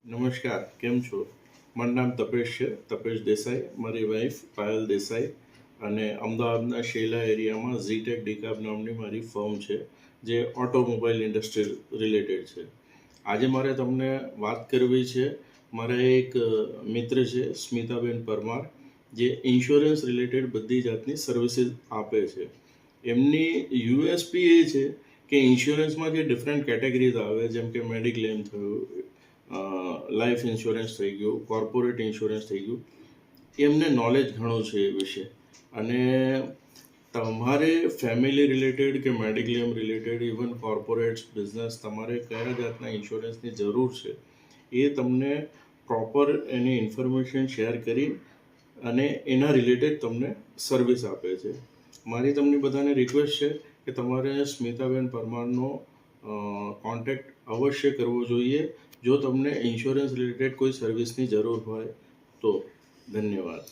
નમસ્કાર, કેમ છો? મારું નામ તપેશ છે, તપેશ દેસાઈ. મારી વાઈફ પાયલ દેસાઈ અને અમદાવાદના શેલા એરિયામાં ઝીટેક ડીકાબ નામની મારી ફર્મ છે, જે ઓટોમોબાઈલ ઇન્ડસ્ટ્રી રિલેટેડ છે. આજે મારે તમને વાત કરવી છે. મારા એક મિત્ર છે, સ્મિતાબેન પરમાર, જે ઇન્સ્યોરન્સ રિલેટેડ બધી જાતની સર્વિસીસ આપે છે. એમની યુએસપી એ છે કે ઇન્સ્યોરન્સમાં જે ડિફરન્ટ કેટેગરીઝ આવે, જેમ કે મેડિક્લેમ થયું, લાઈફ ઇન્સ્યોરન્સ થઈ ગયું, કોર્પોરેટ ઇન્સ્યોરન્સ થઈ ગયું, એમને નોલેજ ઘણું છે એ વિશે. અને તમારે ફેમિલી રિલેટેડ કે mediclaim related, even corporates business, તમારે કયા જાતના ઇન્સ્યોરન્સની જરૂર છે એ તમને પ્રોપર એની ઇન્ફોર્મેશન શેર કરી અને એના રિલેટેડ તમને સર્વિસ આપે છે. મારી તમને બધાને રિક્વેસ્ટ છે કે તમારે સ્મિતાબેન પરમારનો કોન્ટેક્ટ અવશ્ય કરવો જોઈએ જો તમને ઇન્સ્યોરન્સ રિલેટેડ કોઈ સર્વિસની જરૂર હોય તો. ધન્યવાદ.